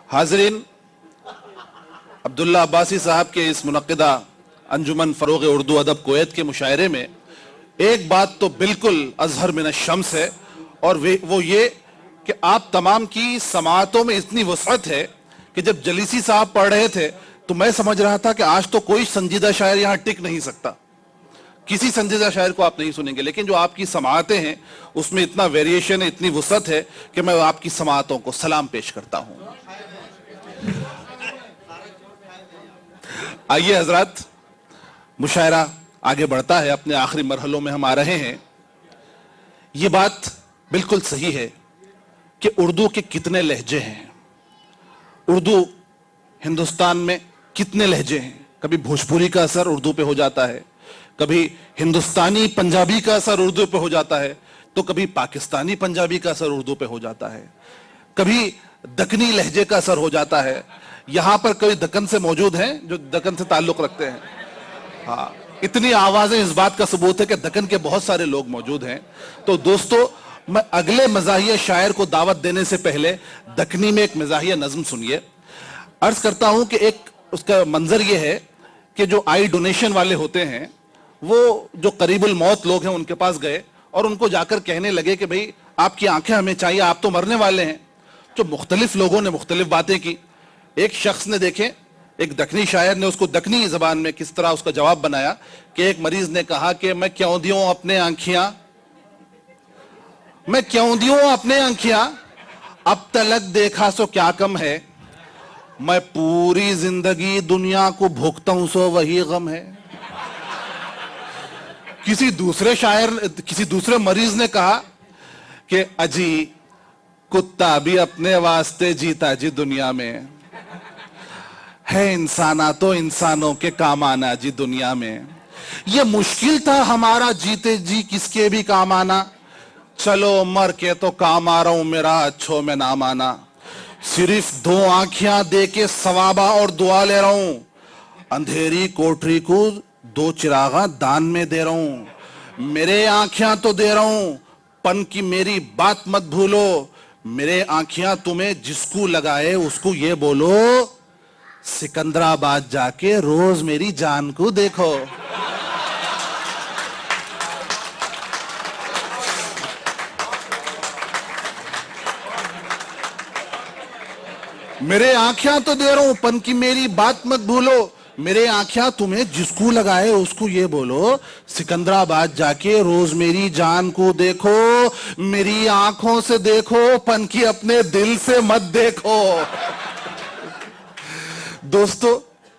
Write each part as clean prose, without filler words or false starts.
हाजरीन, अब्दुल्ला अब्बासी साहब के इस मुनक्किदा अंजुमन फरोग उर्दू अदब कुवैत के मुशायरे में एक बात तो बिल्कुल अजहर मिन शम्स है, और वो ये कि आप तमाम की समाअतों में इतनी वसअत है कि जब जलीसी साहब पढ़ रहे थे तो मैं समझ रहा था कि आज तो कोई संजीदा शायर यहां टिक नहीं सकता, किसी संजीदा शायर को आप नहीं सुनेंगे। लेकिन जो आपकी समाअतें हैं उसमें इतना वेरिएशन है, इतनी वसअत है कि मैं आपकी समाअतों को सलाम पेश करता हूं। आइए हजरात, मुशायरा आगे बढ़ता है, अपने आखिरी मरहलों में हम आ रहे हैं। यह बात बिल्कुल सही है कि उर्दू के कितने लहजे हैं, उर्दू हिंदुस्तान में कितने लहजे हैं। कभी भोजपुरी का असर उर्दू पे हो जाता है, कभी हिंदुस्तानी पंजाबी का असर उर्दू पे हो जाता है, तो कभी पाकिस्तानी पंजाबी का असर उर्दू पे हो जाता है, कभी दक्कनी लहजे का असर हो जाता है। यहां पर कोई दक्कन से मौजूद हैं जो दक्कन से ताल्लुक रखते हैं? हाँ, इतनी आवाजें इस बात का सबूत है कि दक्कन के बहुत सारे लोग मौजूद हैं। तो दोस्तों, मैं अगले मज़ाहिया शायर को दावत देने से पहले दक्कनी में एक मज़ाहिया नज़्म सुनिए। अर्ज करता हूं कि एक उसका मंजर यह है कि जो आई डोनेशन वाले होते हैं वो जो करीबुल मौत लोग हैं उनके पास गए और उनको जाकर कहने लगे कि भाई आपकी आंखें हमें चाहिए, आप तो मरने वाले हैं। जो मुख्तलिफ लोगों ने मुख्तलिफ बातें की। एक शख्स ने, देखें, एक दक्कनी शायर ने उसको दक्कनी जबान में किस तरह उसका जवाब बनाया कि एक मरीज ने कहा कि मैं क्यों दियूं अपने आंखियां, मैं क्यों दियूं अपने आंखियां, अब तलक देखा सो क्या कम है, मैं पूरी जिंदगी दुनिया को भोगता हूं सो वही गम है। किसी दूसरे मरीज ने कहा कि अजी कुत्ता भी अपने वास्ते जीता जी दुनिया में, है इंसाना तो इंसानों के काम आना जी दुनिया में। ये मुश्किल था हमारा जीते जी किसके भी काम आना, चलो मर के तो काम आ रहा हूं मेरा अच्छो में नाम आना। सिर्फ 2 आंखियां दे के सवाबा और दुआ ले रहा हूं, अंधेरी कोठरी को 2 चिरागा दान में दे रहा हूं। मेरे आंखियां तो दे रहा हूं, पन की मेरी बात मत भूलो, मेरे आंखियां तुम्हें जिसको लगाए उसको ये बोलो, सिकंदराबाद जाके रोज मेरी जान को देखो। मेरे आंखियां तो दे रहा हूं, पन की मेरी बात मत भूलो, मेरे आंखियां तुम्हें जिसको लगाए उसको ये बोलो, सिकंदराबाद जाके रोज मेरी जान को देखो। मेरी आंखों से देखो, पन की अपने दिल से मत देखो। दोस्तों,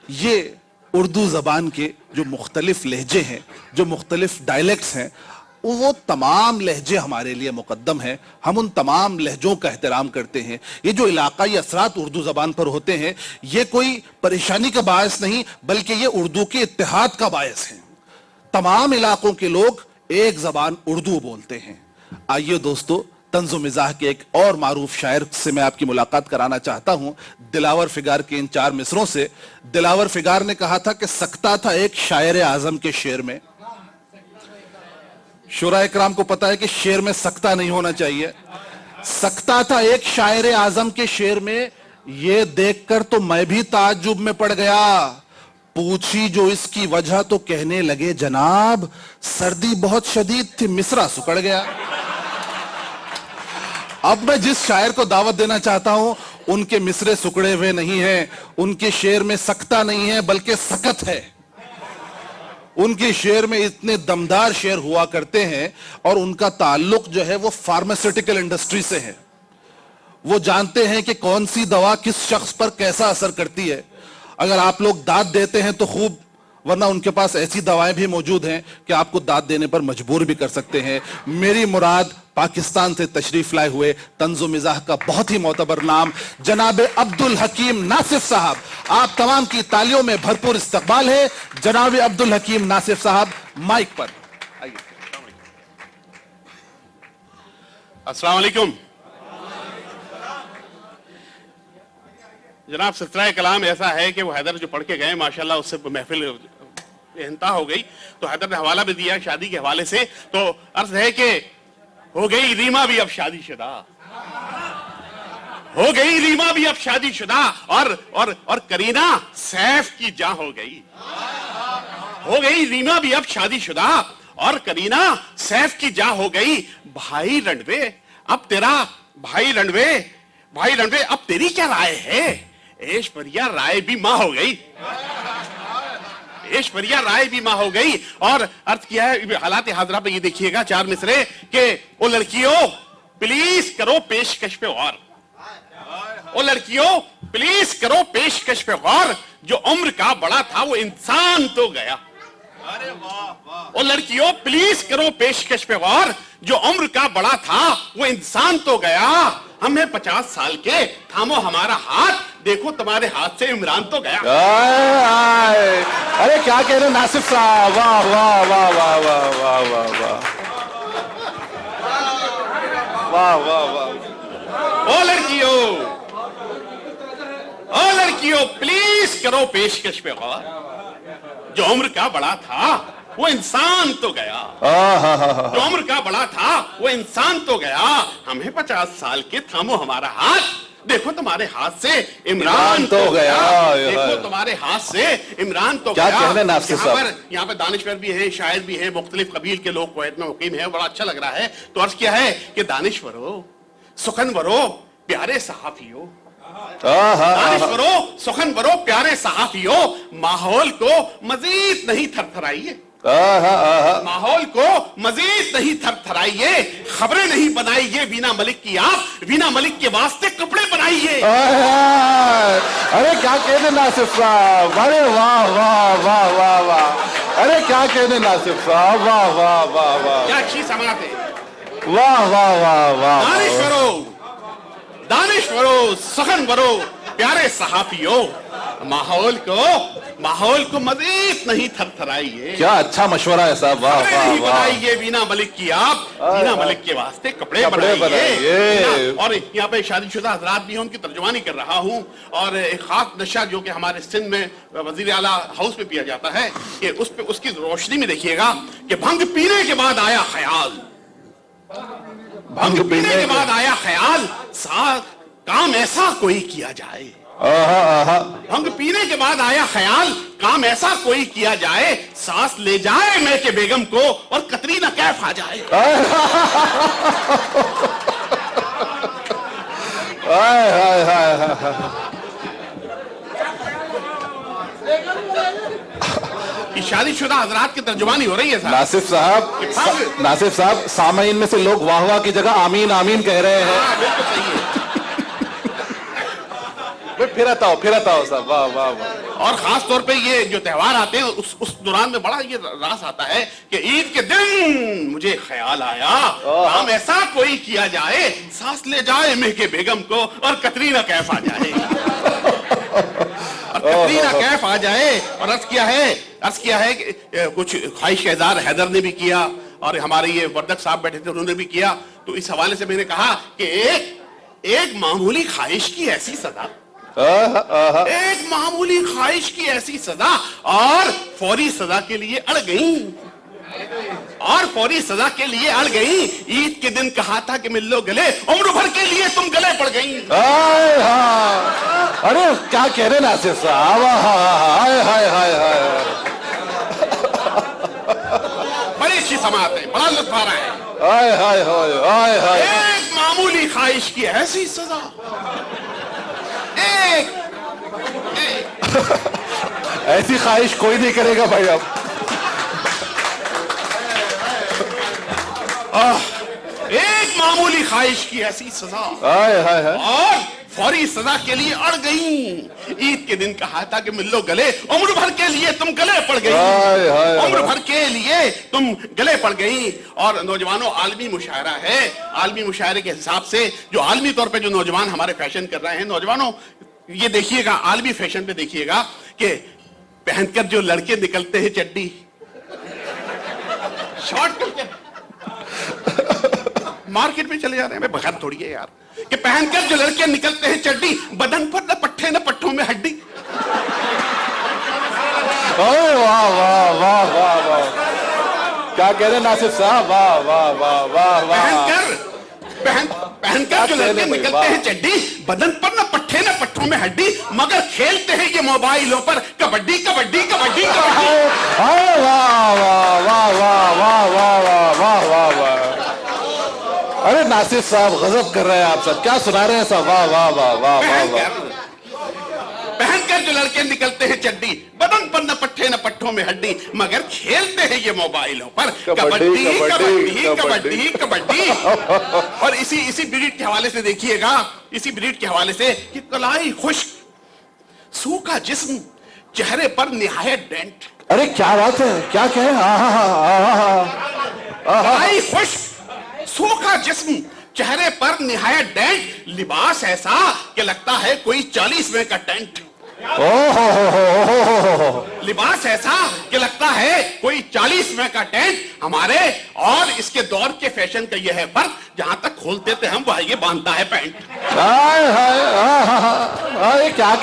ये उर्दू जबान के जो मुख्तलिफ लहजे हैं, जो मुख्तलिफ डायलेक्ट्स हैं, वो तमाम लहजे हमारे लिए मुकद्दम है। हम उन तमाम लहजों का एहतराम करते हैं। ये जो इलाकाई असरात उर्दू जबान पर होते हैं, ये कोई परेशानी का बायस नहीं, बल्कि ये उर्दू के इत्तेहाद का बायस है। तमाम इलाकों के लोग एक जबान उर्दू बोलते हैं। आइए दोस्तों, तंज़ो मिजाह के एक और मारूफ शायर से मैं आपकी मुलाकात कराना चाहता हूं, दिलावर फिगार के इन 4 मिसरों से। दिलावर फिगार ने कहा था कि सकता था एक शायर आजम के शेर में। शुरा इकराम को पता है कि शेर में सकता नहीं होना चाहिए। सकता था एक शायर आजम के शेर में, ये देखकर तो मैं भी ताज्जुब में पड़ गया। पूछी जो इसकी वजह तो कहने लगे जनाब, सर्दी बहुत शदीद थी मिसरा सुकड़ गया। अब मैं जिस शायर को दावत देना चाहता हूं, उनके मिसरे सुकड़े हुए नहीं हैं, उनके शेर में सकता नहीं है बल्कि सकत है। उनके शेर में इतने दमदार शेर हुआ करते हैं और उनका ताल्लुक जो है वो फार्मास्यूटिकल इंडस्ट्री से है। वो जानते हैं कि कौन सी दवा किस शख्स पर कैसा असर करती है। अगर आप लोग दाद देते हैं तो खूब, वरना उनके पास ऐसी दवाएं भी मौजूद हैं कि आपको दाद देने पर मजबूर भी कर सकते हैं। मेरी मुराद पाकिस्तान से तशरीफ लाए हुए तंज़ो मिजाह का बहुत ही मोतबर नाम जनाब अब्दुल हकीम नासिफ साहब, आप तमाम की तालियों में भरपूर इस्तकबाल है। जनाब अब्दुल हकीम नासिफ साहब, माइक पर आइए। अस्सलाम वालेकुम जनाब। सिलसिला कलाम ऐसा है कि वो हैदर जो पढ़ के गए माशाल्लाह, उससे महफिल इंतहा हो गई, तो हैदर ने हवाला भी दिया शादी के हवाले से। तो अर्ज है कि हो गई रीमा भी अब शादीशुदा, हो गई रीमा भी अब शादीशुदा और करीना सैफ की जां हो गई। हो गई रीमा भी अब शादीशुदा और करीना सैफ की जां हो गई। भाई रणवे अब तेरा भाई रणवे अब तेरी क्या राय है? ऐश्वर्या राय भी मां हो गई। ऐश्वर्या राय भी मां हो गई। और अर्थ किया है हालात हाजरा पे ये देखिएगा 4 मिसरे के ओ लड़कियों प्लीज करो पेशकश पे गौर। ओ लड़कियों प्लीज करो पेशकश पे गौर, जो उम्र का बड़ा था वो इंसान तो गया। अरे वाह वाह। ओ लड़कियों प्लीज करो पेशकश पे गौर, जो उम्र का बड़ा था वो इंसान तो गया। हमें 50 साल के थामो हमारा हाथ, देखो तुम्हारे हाथ से इमरान तो गया। अरे क्या कह रहे नासिफ साहब, वाह वाह वाह वाह वाह वाह वाह वाह वाह वाह वाह। ओ लड़कियों प्लीज करो पेशकश पे गौर, जो उम्र का बड़ा था वो इंसान तो गया। जो उम्र का बड़ा था वो इंसान तो गया। हमें 50 साल के थामो हमारा हाथ, देखो तुम्हारे हाथ से इमरान तो गया। देखो तुम्हारे हाथ से इमरान तो क्या गया। कहने नासिर साहब? यहाँ पे दानिश्वर भी है, शायर भी है, मुख्तलिफ कबील के लोग कुवैत में मुकीम है, बड़ा अच्छा लग रहा है। तो अर्ज क्या है कि दानिश्वरो सुखनवरो प्यारे सहाफियों, दानिश्वरो सुखनवरो प्यारे सहाफियों, माहौल को मजीद नहीं थरथराइए। माहौल को मजीद नहीं थरथराइए। खबरें नहीं बनाइए वीना मलिक की आप, वीना मलिक के वास्ते कपड़े बनाइए। अरे क्या कहने नासिफ साहब, अरे वाह वाह वाह वाह वाह। अरे क्या कहने नासिफ साहब, वाह वाह वाह वाह। क्या अच्छी समात है, वाह वाह वाह वाह। दानिश्वरो सुखनवरो प्यारे सहाफियों, माहौल को मजीद नहीं थरथराइए। क्या अच्छा मशवरा है साहब, वाह वाह वाह। बनाइए वीना मलिक की आप, वीना मलिक के वास्ते कपड़े बनाइए। और यहाँ पे शादीशुदा हजरात भी हैं, उनकी तर्जुमानी कर रहा हूँ। और एक खास नशा जो कि हमारे सिंध में वजीर आला हाउस में पिया जाता है, कि उस पे उसकी रोशनी में देखिएगा कि भंग पीने के बाद आया ख्याल, भंग पीने के बाद आया ख्याल, साथ काम ऐसा कोई किया जाए। भंग पीने के बाद आया ख्याल, काम ऐसा कोई किया जाए, सांस ले जाए मैं के बेगम को और कतरीना कैफ आ जाए। शादीशुदा हजरात की तर्जुमानी हो रही है नासिफ साहब, सामाइन में से लोग वाह वाह की जगह आमीन आमीन कह रहे हैं। बिल्कुल सही है। फिर आता हो सब, वाह वाह वाह। और खास तौर पे ये जो त्योहार आते हैं उस दौरान में बड़ा ये रास आता है कि ईद के दिन मुझे ख्याल आया, काम ऐसा कोई किया जाए, सांस ले जाए मैं के बेगम को और कतरीना कैफ आ जाए। और कतरीना कैफ आ जाए। और अर्ज किया है कि कुछ ख्वाहिश इज़हार हैदर ने भी किया और हमारे ये वर्दक साहब बैठे थे उन्होंने भी किया। तो इस हवाले से मैंने कहा कि एक मामूली ख्वाहिश की ऐसी सजा, एक मामूली ख्वाहिश की ऐसी सजा और फौरी सजा के लिए अड़ गई, और फौरी सजा के लिए अड़ गई। ईद के दिन कहा था कि मिल लो गले, उम्र भर के लिए तुम गले पड़ गई। अरे क्या कह रहे नासिर साहब, हाय हाय हाय हाय। बड़ी अच्छी समात है, बड़ा लुत्फ आ रहा है। हाय हाय हाय हाय हाय। एक मामूली ख्वाहिश की ऐसी सजा, ऐसी ख्वाहिश कोई नहीं करेगा भाई। अब एक मामूली ख्वाहिश की ऐसी सजा और फौरी सजा के लिए अड़ गई। ईद के दिन कहा था कि मिल लो गले, उम्र भर के लिए तुम गले पड़ गई। उम्र भर के लिए तुम गले पड़ गई। और नौजवानों, आलमी मुशायरा है। आलमी मुशायरे के हिसाब से जो आलमी तौर पे जो नौजवान हमारे फैशन कर रहे हैं, नौजवानों ये देखिएगा, आलमी फैशन पे देखिएगा कि पहनकर जो लड़के निकलते हैं चड्डी शॉर्ट करके मार्केट में चले जा रहे हैं, बगैर थोड़ी है यार, कि पहनकर जो लड़के निकलते हैं चड्डी, बदन पर न पट्टे न पट्टों में हड्डी। वाह वाह वाह वाह वाह। क्या कह रहे नासिर साहब, वाह वाह वाह वाह वाह। पहनकर जो लड़के निकलते हैं चड्डी, बदन पर न पट्टे न पट्टों में हड्डी, मगर खेलते हैं ये मोबाइलों पर कबड्डी कबड्डी कबड्डी कबड्डी। वाह वाह वाह वाह वाह वाह वाह वाह वाह वाह। अरे नासिर साहब गजब कर रहे हैं आप सब, क्या सुना रहे हैं सब, वाह वाह वाह वाह वाह वाह। पहनकर जो लड़के निकलते हैं चड्डी, बदन पर न पट्टे न पट्टों में हड्डी, मगर खेलते हैं ये मोबाइलों पर कबड्डी कबड्डी कबड्डी कबड्डी। और इसी ब्रीड के हवाले से देखिएगा, इसी ब्रीड के हवाले से कि कलाई खुश्क सूखा जिस्म, चेहरे पर निहायत डेंट। अरे क्या बात है, क्या कहे, कलाई खुश्क सूखा जिस्म, चेहरे पर निहायत डेंट, लिबास ऐसा कि लगता है कोई 40वें का टेंट। लिबास ऐसा कि लगता है कोई 40वें का टेंट हमारे और इसके दौर के फैशन का यह है फर्क, जहां तक खोलते थे हम वह ये बांधता है पैंट। हाय हाय हाय, क्या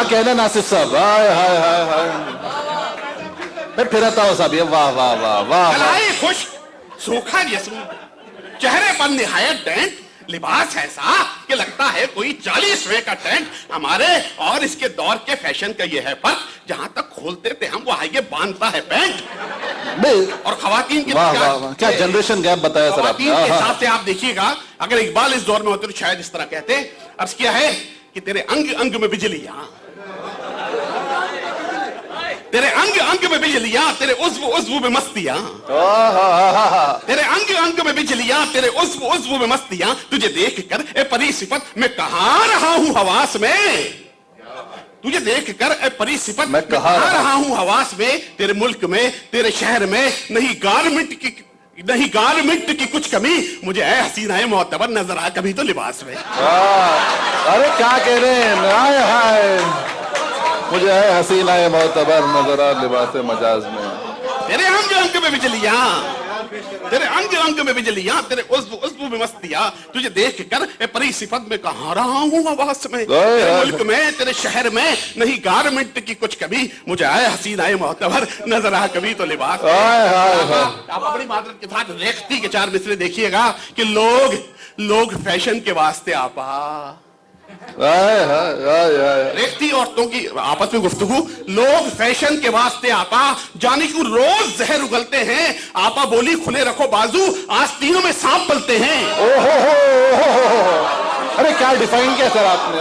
कहने नासिर साहब, हाय हाय हाय हाय। मैं फिरता हूँ साहब, ये वाह वाह वाह वाह। कलाई खुश्क सूखा जिस्म, चेहरे पर निहायत डेंट, लिबास ऐसा कि लगता है कोई 40वें का टेंट हमारे और इसके दौर के फैशन का यह है फर्क, जहां तक खोलते थे हम वहां ये बांधता है पैंट। और खवातीन की वाह वाह वाह, क्या जनरेशन गैप बताया सर आपने। खवातीन के हिसाब से आप देखिएगा, अगर इकबाल इस दौर में होते तो शायद इस तरह कहते, अर्ज किया है कि तेरे अंग अंग में बिजलियां, तेरे अंग अंग में बिजलियां, तेरे उज्व उज्व में मस्तियां, तेरे अंग अंग में बिजलियां, तेरे उज्व उज्व में मस्तियां, तुझे देख कर ए परी सिफत मैं कहां रहा हूं हवास में, तुझे देख कर ए परी सिफत मैं कहां रहा हूं हवास में, तेरे मुल्क में तेरे शहर में नहीं गारमेंट की कुछ कमी, मुझे ऐ हसीनाए मोतबर नजर आ कभी तो लिबास में। अरे क्या कह रहे हैं, हाय हाय, मुझे है हसीना मोतबर नजर आ लिबास मजाज में, तेरे अंग अंग में बिजलियां, तेरे अंग अंग में बिजलियां, तेरे उज्व उज्व में मस्तियां, तुझे देख कर ए परी सिफत में कहां रहा हूं आवास में, तेरे मुल्क में तेरे शहर में नहीं गारमेंट की कुछ कभी, मुझे आए हसीनाए मोतबर नजर आ कभी तो लिबास। आप अपनी मादरत के साथ रेखती के 4 मिसरे देखिएगा कि लोग फैशन के वास्ते आपा, रेखती औरतों की आपस में गुफ्तगू, लोग फैशन के वास्ते आपा, जाने क्यों रोज जहर उगलते हैं, आपा बोली खुले रखो बाजू, आस्तीनों में सांप पलते हैं। अरे क्या डिफाइन किया सर आपने,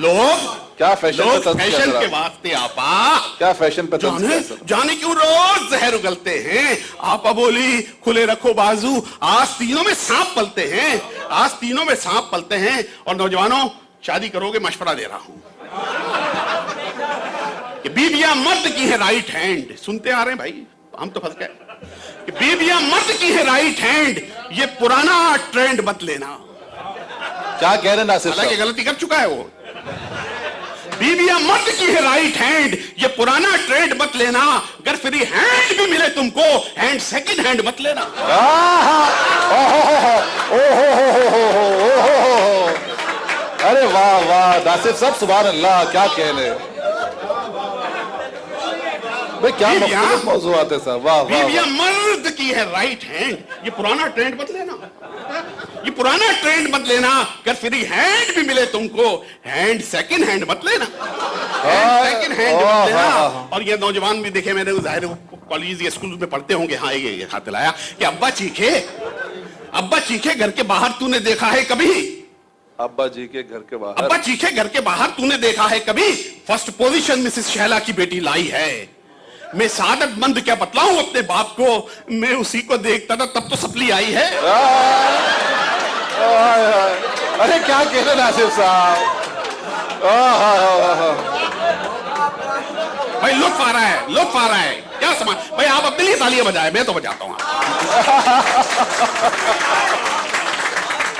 लोग क्या फैशन के वास्ते आपा, क्या फैशन पे जाने क्यों रोज जहर उगलते हैं, आपा बोली खुले रखो बाजू, आस्तीनों में सांप पलते हैं, आस्तीनों में सांप पलते हैं। और नौजवानों, शादी करोगे मशवरा दे रहा हूं कि बीबियां मर्द की है राइट हैंड, सुनते आ रहे हैं भाई, हम तो फंस गए, कि बीबियां मर्द की है राइट हैंड, ये पुराना ट्रेंड मत लेना। क्या कह रहे नासिर साहब, गलती कर चुका है वो, बीबियां मर्द की है राइट हैंड, ये पुराना ट्रेंड मत लेना, अगर फ्री हैंड भी मिले तुमको हैंड सेकंड हैंड मत लेना। अरे वाह वाह नासिर साहब, सुभान अल्लाह, क्या कहने भाई, क्या मुख्तलिफ मौज़ूआत है साहब, वाह वाह। बीबियां मर्द की है राइट हैंड, ये पुराना ट्रेंड मत लेना, ये पुराना ट्रेंड मत लेना, अगर फ्री हैंड भी मिले तुमको हैंड सेकंड हैंड मत लेना, सेकंड हैंड मत लेना। और ये नौजवान भी देखे मैंने, जाहिर कॉलेज या स्कूल में पढ़ते होंगे, हाँ ये हाथ दिलाया कि अब्बा चीखे घर के बाहर तूने देखा है कभी, अब्बा जी के घर के बाहर, अब्बा चीखे घर के बाहर तूने देखा है कभी, फर्स्ट पोजीशन मिसेस शैला की बेटी लाई है, मैं सादतमंद क्या बतलाऊं अपने बाप को, मैं उसी को देखता था तब तो सपली आई है। अरे क्या कह रहे नासिर साहब, भाई लुत्फ आ रहा है, क्या समझ भाई, आप अपने लिए तालियां बजाए, मैं तो बजाता हूं।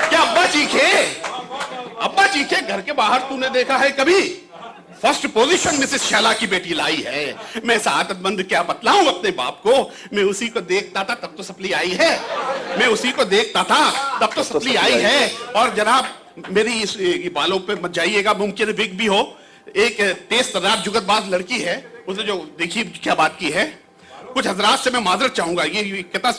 क्या अब्बा चीखे घर के बाहर तूने देखा है कभी, फर्स्ट पोजीशन मिसेस शैला की बेटी लाई है, मैं सादतमंद क्या बतलाऊं अपने बाप को, मैं उसी को देखता था तब तो सपली आई है, मैं उसी को देखता था तब तो सपली आई है। और जनाब मेरी इस बालों पे मत जाइएगा, मुमकिन विग भी हो, एक तेज तर्रार जुगतबाज लड़की है, उसने जो देखिए क्या बात की है, कुछ हजरात से मैं माजरत चाहूंगा, ये कितना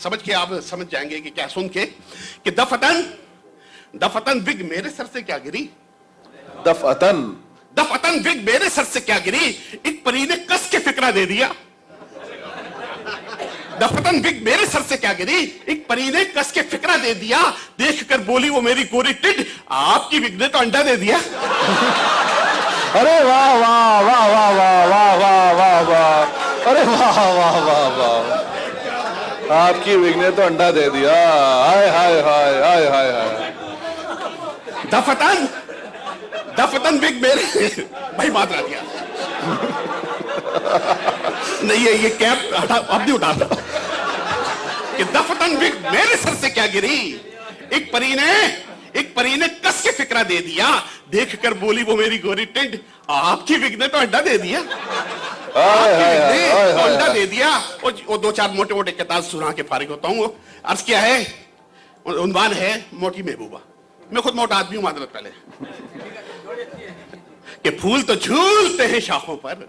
समझ के आप समझ जाएंगे कि क्या सुन के, कि दफतन बिग मेरे सर से क्या गिरी, दफतन बिग मेरे सर से क्या गिरी, एक परी ने कस के फिक्रा दे दिया। दफतन बिग मेरे सर से क्या गिरी, एक परी ने कस के फिक्रा दे दिया, देख कर बोली वो मेरी गोरी टिड, आपकी बिग ने तो अंडा दे दिया। अरे वाह वाह वाह वाह वाह वाह वाह वाह वाह, अरे वाह वाह वाह वाह, आपकी विग ने तो अंडा दे दिया। हाय हाय हाय हाय हाय हाय। दफतन बिग मेरे भाई मात्रा दिया नहीं है, ये कैप हटा, अब नहीं उठा कि दफतन बिग मेरे सर से क्या गिरी, एक परी ने कस के फिक्रा दे दिया, देख कर बोली वो मेरी गोरी टिड, आपकी विग ने तो अंडा दे दिया। अंडा दे दिया। और दो चार मोटे मोटे किताब सुना के फारिग होता हूँ। अर्ज किया है, उन्वान है मोटी महबूबा। मैं खुद मोटा आदमी हूं, मादरत पहले, कि फूल तो झूलते हैं शाखों पर,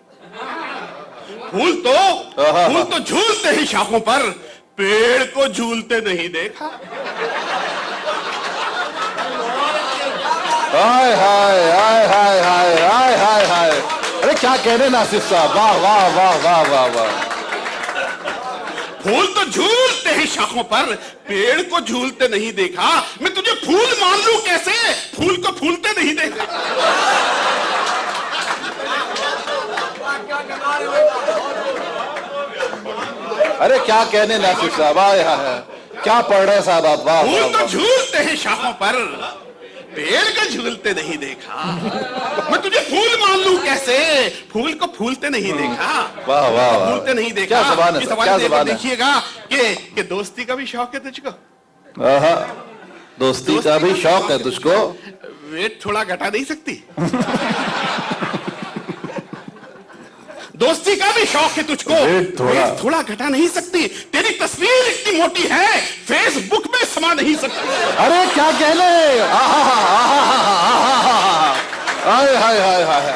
फूल तो झूलते हैं शाखों पर, पेड़ को झूलते नहीं देखा। हाय हाय हाय हाय हाय हाय हाय हाय, अरे क्या कहने नासिर साहब, वाह वाह वाह वाह वाह वाह। फूल तो झूलते हैं शाखों पर, पेड़ को झूलते नहीं देखा, मैं तुझे फूल मान लूं कैसे, फूल को फूलते नहीं देखा। अरे क्या कहने नासिर साहब, हाय हाय, क्या पढ़ रहे साहब आप, वाह। फूल तो झूलते हैं शाखों पर, पेड़ को झूलते नहीं देखा, मैं तुझे फूल मान लूं कैसे, फूल को फूलते नहीं देखा। वाह वाह, फूलते नहीं देखा। क्या ज़बान है, क्या ज़बान है। देखिएगा कि दोस्ती का भी शौक है तुझको, दोस्ती का भी शौक है तुझको, वेट थोड़ा घटा नहीं सकती। दोस्ती का भी शौक है तुझको, वेट थोड़ा घटा नहीं सकती, तेरी तस्वीर इतनी मोटी है फेसबुक में समा नहीं सकती। अरे क्या कहने, हाय हाय हाय हाय,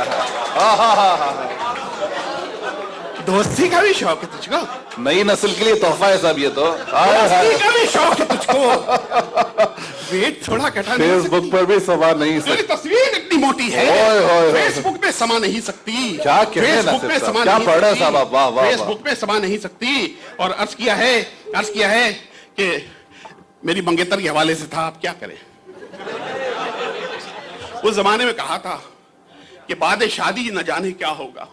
दोस्ती का भी शौक है तुझको, नई नस्ल के लिए तोहफा है साहब ये तो। दोस्ती का भी शौक है तुझको, वेट थोड़ा घटा नहीं सकती, फेसबुक पर भी समा नहीं तेरी सकती, तस्वीर इतनी मोटी है फेसबुक पे समा नहीं सकती। क्या फेसबुक पे समा क्या नहीं पढ़ रहे सकती, साहब आप, वाह वाह। फेसबुक पे समा नहीं सकती। और अर्ज किया है कि मेरी मंगेतर के हवाले से था, आप क्या करें। उस जमाने में कहा था कि बाद शादी न जाने क्या होगा,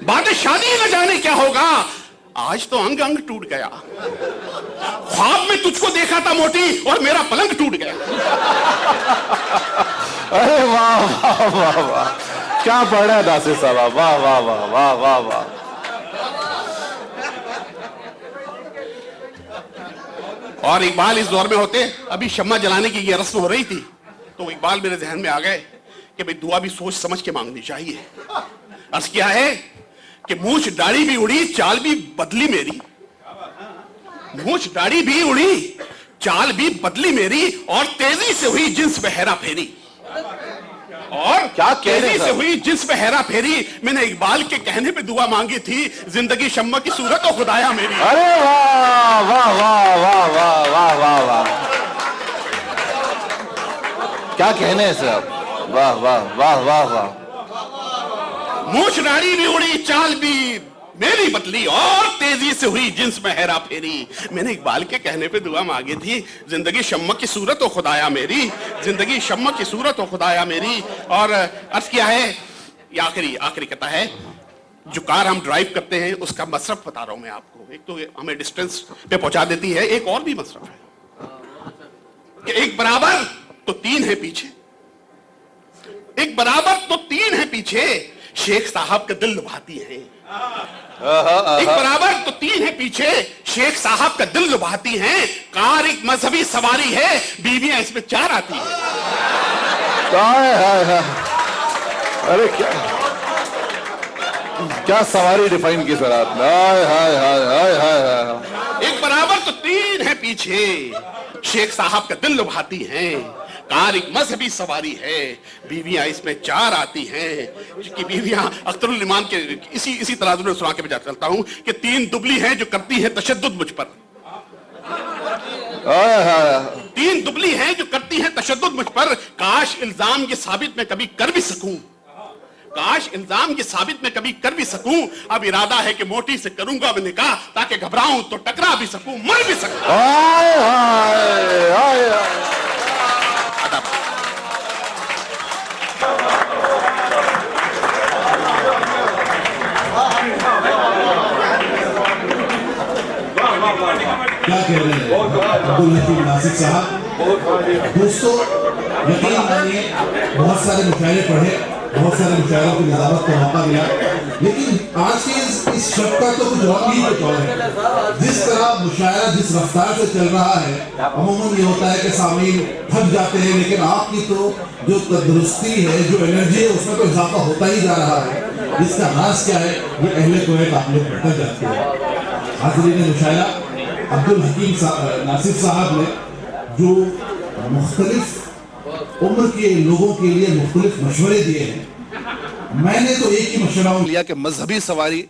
बाद शादी न जाने क्या होगा, आज तो अंग अंग टूट गया, ख्वाब में तुझको देखा था मोटी और मेरा पलंग टूट गया। अरे वाह वाह वाह वाह, क्या पढ़ रहे नासिर साहब, वाह वाह वाह वाह वाह वाह। और इकबाल इस दौर में होते, अभी शम्मा जलाने की ये रस्म हो रही थी, तो इकबाल मेरे जहन में आ गए कि भाई दुआ भी सोच समझ के मांगनी चाहिए। अर्ज किया है कि मूछ दाढ़ी भी उड़ी, चाल भी बदली मेरी, मूछ दाढ़ी भी उड़ी, चाल भी बदली मेरी, और तेजी से हुई जिन्स में हेरा फेरी, और क्या तेजी से हुई जिन्स में हेरा फेरी, मैंने इकबाल के कहने पे दुआ मांगी थी, जिंदगी शम्मा की सूरत और खुदाया मेरी। अरे वाह वाह वाह वाह वाह वाह वाह वाह, क्या कहने हैं साहब, वाह वाह वाह वाह वाह। मूछ दाढ़ी भी उड़ी, चाल भी मेरी बदली, और तेजी से हुई जिन्स में हेरा फेरी, मैंने इकबाल के कहने पे दुआ मांगी थी, जिंदगी शम्मा की सूरत और खुदाया मेरी, जिंदगी शम्मा की सूरत और खुदाया मेरी। और अर्ज किया है, ये आखिरी कहता है, जो कार हम ड्राइव करते हैं उसका मसरफ बता रहा हूं मैं आपको, एक तो हमें डिस्टेंस पे पहुंचा देती है, एक और भी मसरफ है कि एक बराबर तो तीन है पीछे, एक बराबर तो तीन है पीछे, शेख साहब का दिल लुभाती है। एक बराबर तो तीन है पीछे, शेख साहब का दिल लुभाती हैं, कार एक मजहबी सवारी है, बीवियां इसमें चार आती हैं। अरे क्या सवारी डिफाइन की सर आपने, हाय हाय हाय हाय हाय। एक बराबर तो तीन है पीछे, शेख साहब का दिल लुभाती हैं, कार एक मजहबी सवारी है, बीवियां इसमें 4 आती हैं, कि बीवियां अख्तरुल ईमान के इसी तराजू में सुना के मैं चलता हूं कि 3 दुबली हैं जो करती है तशद्दुद मुझ पर। 3 दुबली हैं जो करती हैं तशद्दुद मुझ पर, काश इल्जाम ये साबित मैं कभी कर भी सकूं, काश इल्जाम ये साबित मैं कभी कर भी सकूं। अब इरादा है कि मोटी से करूंगा मैं निकाह, ताकि घबराऊं तो टकरा भी सकूं, मर भी सकूं। क्या कह रहे हैं अब्दुल हकीम नासिर साहब। दोस्तों यकीन मानिए बहुत सारे मुशायरे पढ़े, बहुत सारे मुशायरों की निजामत का मौका मिला, लेकिन आज के इस शब्द का तो कुछ और ही कुछ और है। जिस तरह मुशायरा जिस रफ्तार से चल रहा है, अमूमन ये होता है कि सामीन थक जाते हैं, लेकिन आपकी तो जो तंदुरुस्ती है, जो एनर्जी है, उसमें तो इजाफा होता ही जा रहा है। इसका राज क्या है, ये अहले कुवैत आप लोग बेहतर जानते हैं। हाज़रीन मुशायरा, अब्दुल हकीम नासिर साहब ने जो मुख्तलिफ उम्र के लोगों के लिए मुख्तलिफ मशवरे दिए हैं, मैंने तो एक ही मशवरा लिया कि मजहबी सवारी